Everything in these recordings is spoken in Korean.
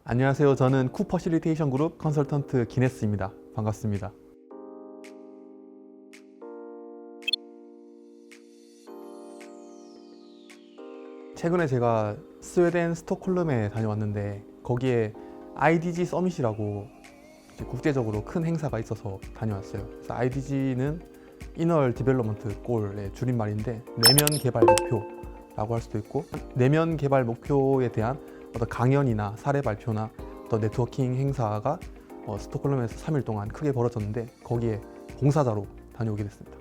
안녕하세요. 저는 쿠퍼실리테이션 그룹 컨설턴트 기네스입니다. 반갑습니다. 최근에 제가 스웨덴 스톡홀름에 다녀왔는데 거기에 IDG 서밋이라고 국제적으로 큰 행사가 있어서 다녀왔어요. 그래서 IDG는 이널 디벨롭먼트 골의 줄임말인데 내면 개발 목표라고 할 수도 있고, 내면 개발 목표에 대한 어떤 강연이나 사례 발표나 어떤 네트워킹 행사가 스톡홀름에서 3일 동안 크게 벌어졌는데 거기에 봉사자로 다녀오게 됐습니다.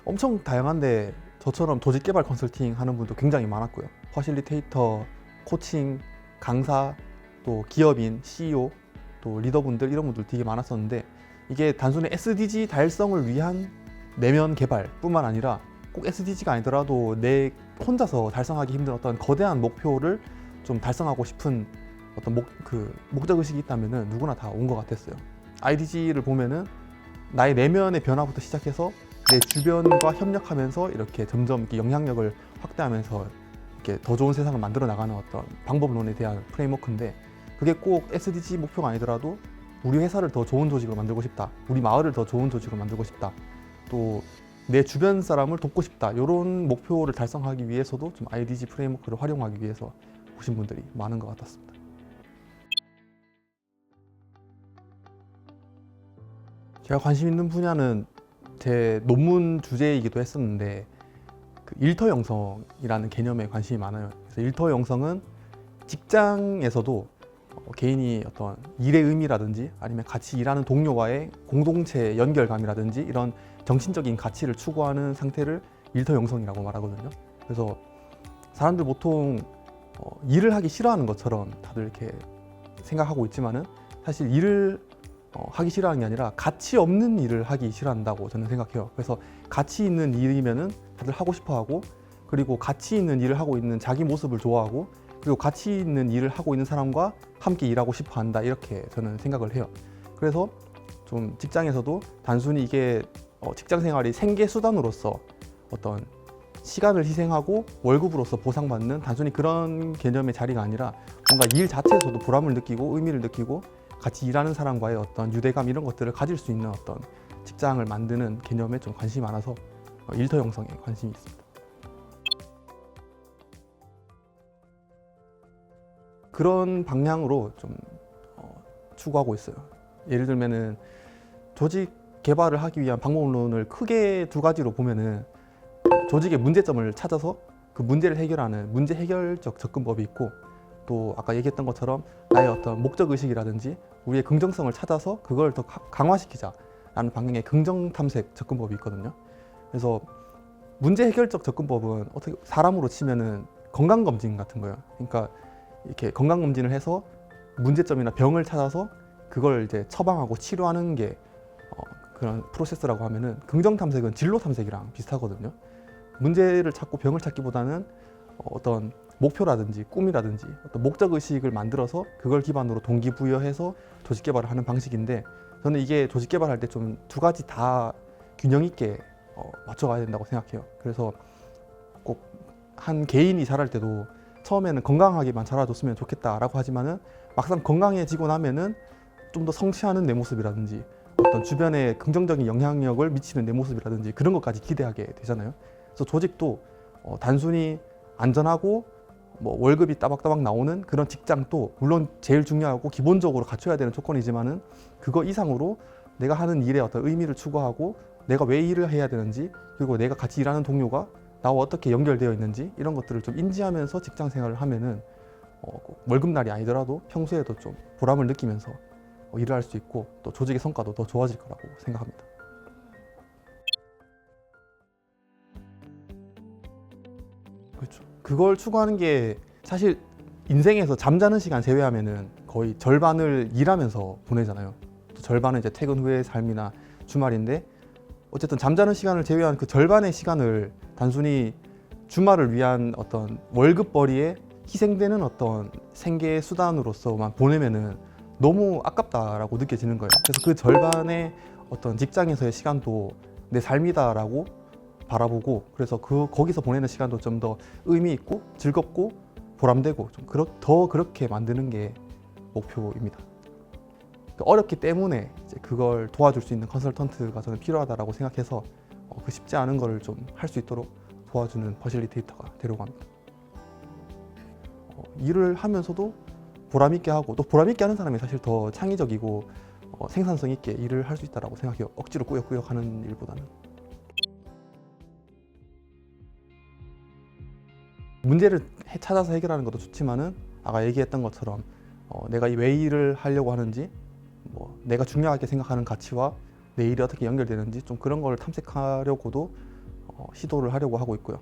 엄청 다양한데 저처럼 조직 개발 컨설팅 하는 분도 굉장히 많았고요. 퍼실리테이터, 코칭, 강사, 또 기업인, CEO, 또 리더분들 이런 분들 되게 많았었는데, 이게 단순히 SDG 달성을 위한 내면 개발뿐만 아니라 꼭 SDG가 아니더라도 내 혼자서 달성하기 힘든 어떤 거대한 목표를 좀 달성하고 싶은 어떤 목적의식이 있다면 누구나 다 온 것 같았어요. IDG를 보면은 나의 내면의 변화부터 시작해서 내 주변과 협력하면서 이렇게 점점 이렇게 영향력을 확대하면서 이렇게 더 좋은 세상을 만들어 나가는 어떤 방법론에 대한 프레임워크인데, 그게 꼭 SDG 목표가 아니더라도 우리 회사를 더 좋은 조직으로 만들고 싶다, 우리 마을을 더 좋은 조직으로 만들고 싶다, 또 내 주변 사람을 돕고 싶다, 이런 목표를 달성하기 위해서도 좀 IDG 프레임워크를 활용하기 위해서 오신 분들이 많은 것 같았습니다. 제가 관심 있는 분야는 제 논문 주제이기도 했었는데 일터 형성이라는 개념에 관심이 많아요. 그래서 일터 형성은 직장에서도 개인이 어떤 일의 의미라든지 아니면 같이 일하는 동료와의 공동체 연결감이라든지 이런 정신적인 가치를 추구하는 상태를 일터 형성이라고 말하거든요. 그래서 사람들 보통 일을 하기 싫어하는 것처럼 다들 이렇게 생각하고 있지만은 사실 일을 하기 싫어하는 게 아니라 가치 없는 일을 하기 싫어한다고 저는 생각해요. 그래서 가치 있는 일이면은 다들 하고 싶어 하고, 그리고 가치 있는 일을 하고 있는 자기 모습을 좋아하고, 그리고 가치 있는 일을 하고 있는 사람과 함께 일하고 싶어 한다, 이렇게 저는 생각을 해요. 그래서 좀 직장에서도 단순히 이게 직장 생활이 생계 수단으로서 어떤 시간을 희생하고 월급으로서 보상받는 단순히 그런 개념의 자리가 아니라 뭔가 일 자체에서도 보람을 느끼고 의미를 느끼고 같이 일하는 사람과의 어떤 유대감, 이런 것들을 가질 수 있는 어떤 직장을 만드는 개념에 좀 관심이 많아서 일터 형성에 관심이 있습니다. 그런 방향으로 좀 추구하고 있어요. 예를 들면은 조직 개발을 하기 위한 방법론을 크게 두 가지로 보면은 조직의 문제점을 찾아서 그 문제를 해결하는 문제 해결적 접근법이 있고, 또 아까 얘기했던 것처럼 나의 어떤 목적 의식이라든지 우리의 긍정성을 찾아서 그걸 더 강화시키자라는 방향의 긍정 탐색 접근법이 있거든요. 그래서 문제 해결적 접근법은 어떻게 사람으로 치면은 건강 검진 같은 거예요. 그러니까 이렇게 건강 검진을 해서 문제점이나 병을 찾아서 그걸 이제 처방하고 치료하는 게 그런 프로세스라고 하면은, 긍정 탐색은 진로 탐색이랑 비슷하거든요. 문제를 찾고 병을 찾기보다는 어떤 목표라든지 꿈이라든지 어떤 목적 의식을 만들어서 그걸 기반으로 동기부여해서 조직 개발을 하는 방식인데, 저는 이게 조직 개발할 때 좀 두 가지 다 균형 있게 맞춰가야 된다고 생각해요. 그래서 꼭 한 개인이 자랄 때도 처음에는 건강하게만 자라줬으면 좋겠다라고 하지만은 막상 건강해지고 나면은 좀 더 성취하는 내 모습이라든지 어떤 주변에 긍정적인 영향력을 미치는 내 모습이라든지 그런 것까지 기대하게 되잖아요. 그래서 조직도 단순히 안전하고 뭐 월급이 따박따박 나오는 그런 직장도 물론 제일 중요하고 기본적으로 갖춰야 되는 조건이지만은, 그거 이상으로 내가 하는 일에 어떤 의미를 추구하고 내가 왜 일을 해야 되는지, 그리고 내가 같이 일하는 동료가 나와 어떻게 연결되어 있는지 이런 것들을 좀 인지하면서 직장 생활을 하면은 월급날이 아니더라도 평소에도 좀 보람을 느끼면서 일을 할 수 있고, 또 조직의 성과도 더 좋아질 거라고 생각합니다. 그렇죠. 그걸 추구하는 게 사실 인생에서 잠자는 시간 제외하면은 거의 절반을 일하면서 보내잖아요. 또 절반은 이제 퇴근 후의 삶이나 주말인데, 어쨌든 잠자는 시간을 제외한 그 절반의 시간을 단순히 주말을 위한 어떤 월급벌이에 희생되는 어떤 생계 수단으로서만 보내면은 너무 아깝다라고 느껴지는 거예요. 그래서 그 절반의 어떤 직장에서의 시간도 내 삶이다라고 바라보고 그래서 거기서 보내는 시간도 좀 더 의미 있고 즐겁고 보람되고 좀 더 그렇게 만드는 게 목표입니다. 어렵기 때문에 이제 그걸 도와줄 수 있는 컨설턴트가 저는 필요하다고 생각해서 그 쉽지 않은 거를 좀 할 수 있도록 도와주는 퍼실리테이터가 되려고 합니다. 일을 하면서도 보람 있게 하고 또 보람 있게 하는 사람이 사실 더 창의적이고 생산성 있게 일을 할 수 있다고 생각해요. 억지로 꾸역꾸역 하는 일보다는. 문제를 찾아서 해결하는 것도 좋지만은 아까 얘기했던 것처럼 내가 왜 일을 하려고 하는지 내가 중요하게 생각하는 가치와 내 일이 어떻게 연결되는지 좀 그런 걸 탐색하려고도 시도를 하려고 하고 있고요.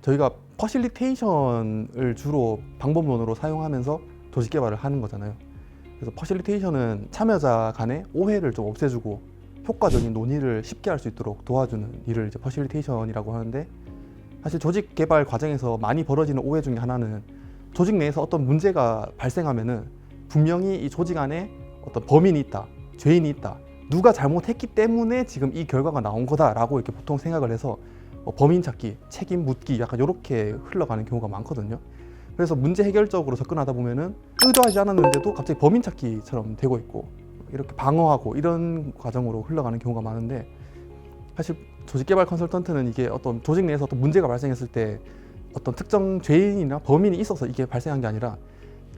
저희가 퍼실리테이션을 주로 방법론으로 사용하면서 조직 개발을 하는 거잖아요. 그래서 퍼실리테이션은 참여자 간의 오해를 좀 없애주고 효과적인 논의를 쉽게 할 수 있도록 도와주는 일을 이제 퍼실리테이션이라고 하는데, 사실 조직 개발 과정에서 많이 벌어지는 오해 중에 하나는 조직 내에서 어떤 문제가 발생하면은 분명히 이 조직 안에 어떤 범인이 있다, 죄인이 있다, 누가 잘못했기 때문에 지금 이 결과가 나온 거다라고 이렇게 보통 생각을 해서 범인 찾기, 책임 묻기 약간 이렇게 흘러가는 경우가 많거든요. 그래서 문제 해결적으로 접근하다 보면은 의도하지 않았는데도 갑자기 범인 찾기처럼 되고 있고 이렇게 방어하고 이런 과정으로 흘러가는 경우가 많은데, 사실 조직개발 컨설턴트는 이게 어떤 조직 내에서 어떤 문제가 발생했을 때 어떤 특정 죄인이나 범인이 있어서 이게 발생한 게 아니라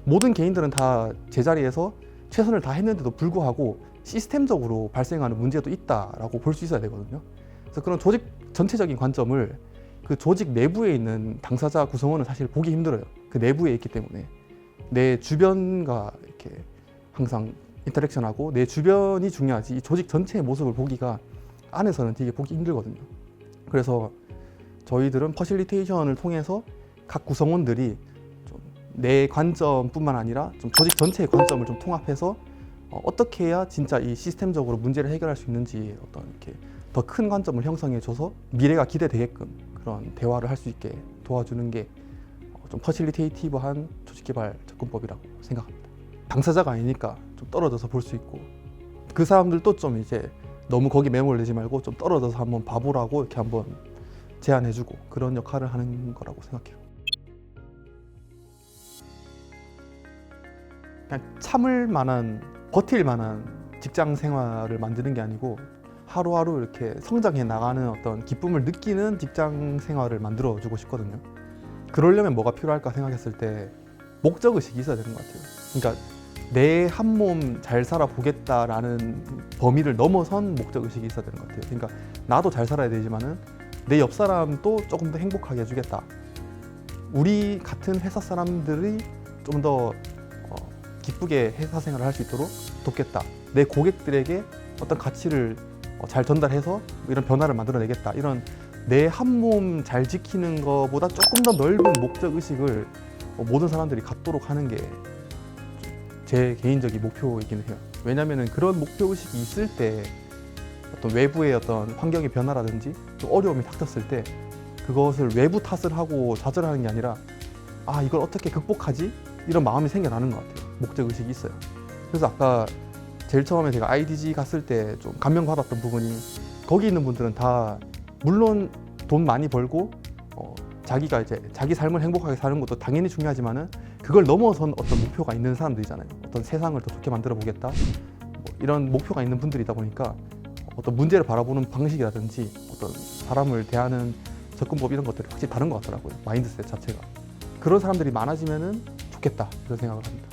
모든 개인들은 다 제자리에서 최선을 다했는데도 불구하고 시스템적으로 발생하는 문제도 있다라고 볼 수 있어야 되거든요. 그래서 그런 조직 전체적인 관점을 그 조직 내부에 있는 당사자 구성원은 사실 보기 힘들어요. 그 내부에 있기 때문에 내 주변과 이렇게 항상 인터랙션하고 내 주변이 중요하지 이 조직 전체의 모습을 보기가 안에서는 되게 보기 힘들거든요. 그래서 저희들은 퍼실리테이션을 통해서 각 구성원들이 좀 내 관점뿐만 아니라 좀 조직 전체의 관점을 좀 통합해서 어떻게 해야 진짜 이 시스템적으로 문제를 해결할 수 있는지 어떤 이렇게 더 큰 관점을 형성해줘서 미래가 기대되게끔 그런 대화를 할 수 있게 도와주는 게 좀 퍼실리테이티브한 조직개발 접근법이라고 생각합니다. 당사자가 아니니까 좀 떨어져서 볼 수 있고 그 사람들도 좀 이제 너무 거기 매몰 내지 말고 좀 떨어져서 한번 봐보라고 이렇게 한번 제안해주고 그런 역할을 하는 거라고 생각해요. 그냥 참을 만한, 버틸 만한 직장 생활을 만드는 게 아니고 하루하루 이렇게 성장해 나가는 어떤 기쁨을 느끼는 직장 생활을 만들어주고 싶거든요. 그러려면 뭐가 필요할까 생각했을 때 목적의식이 있어야 되는 것 같아요. 그러니까 내 한 몸 잘 살아보겠다라는 범위를 넘어선 목적의식이 있어야 되는 것 같아요. 그러니까 나도 잘 살아야 되지만은 내 옆 사람도 조금 더 행복하게 해주겠다. 우리 같은 회사 사람들이 좀 더 기쁘게 회사 생활을 할 수 있도록 돕겠다. 내 고객들에게 어떤 가치를 잘 전달해서 이런 변화를 만들어내겠다. 이런 내 한 몸 잘 지키는 것보다 조금 더 넓은 목적의식을 모든 사람들이 갖도록 하는 게 제 개인적인 목표이긴 해요. 왜냐하면 그런 목표의식이 있을 때 어떤 외부의 어떤 환경의 변화라든지 또 어려움이 닥쳤을 때 그것을 외부 탓을 하고 좌절하는 게 아니라 아 이걸 어떻게 극복하지? 이런 마음이 생겨나는 것 같아요. 목적의식이 있어요. 그래서 아까 제일 처음에 제가 IDG 갔을 때 좀 감명받았던 부분이 거기 있는 분들은 다 물론 돈 많이 벌고 자기가 이제 자기 삶을 행복하게 사는 것도 당연히 중요하지만은 그걸 넘어선 어떤 목표가 있는 사람들이잖아요. 어떤 세상을 더 좋게 만들어 보겠다. 이런 목표가 있는 분들이다 보니까 어떤 문제를 바라보는 방식이라든지 어떤 사람을 대하는 접근법 이런 것들이 확실히 다른 것 같더라고요. 마인드셋 자체가. 그런 사람들이 많아지면은 좋겠다 이런 생각을 합니다.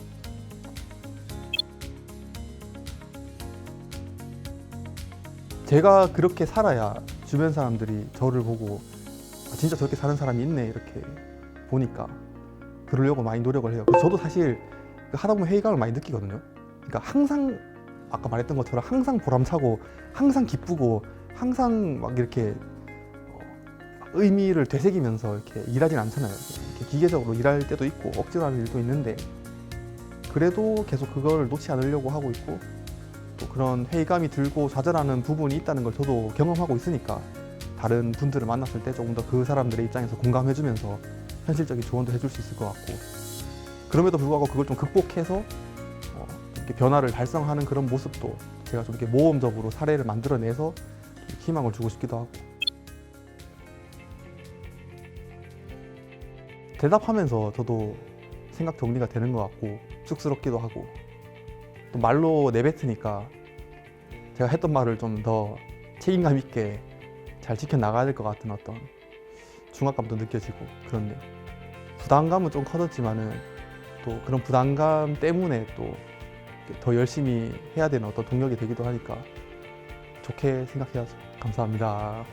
제가 그렇게 살아야 주변 사람들이 저를 보고 아, 진짜 저렇게 사는 사람이 있네 이렇게 보니까 그러려고 많이 노력을 해요. 저도 사실 하다 보면 회의감을 많이 느끼거든요. 그러니까 항상 아까 말했던 것처럼 항상 보람차고 항상 기쁘고 항상 막 이렇게 의미를 되새기면서 이렇게 일하진 않잖아요. 이렇게 기계적으로 일할 때도 있고 억지로 하는 일도 있는데 그래도 계속 그걸 놓지 않으려고 하고 있고 또 그런 회의감이 들고 좌절하는 부분이 있다는 걸 저도 경험하고 있으니까 다른 분들을 만났을 때 조금 더 그 사람들의 입장에서 공감해주면서 현실적인 조언도 해줄 수 있을 것 같고 그럼에도 불구하고 그걸 좀 극복해서 이렇게 변화를 달성하는 그런 모습도 제가 좀 이렇게 모험적으로 사례를 만들어내서 희망을 주고 싶기도 하고 대답하면서 저도 생각 정리가 되는 것 같고 쑥스럽기도 하고 또 말로 내뱉으니까 제가 했던 말을 좀 더 책임감 있게 잘 지켜나가야 될 것 같은 어떤 중압감도 느껴지고 그런데 부담감은 좀 커졌지만은 또 그런 부담감 때문에 또 더 열심히 해야 되는 어떤 동력이 되기도 하니까 좋게 생각해야죠. 감사합니다.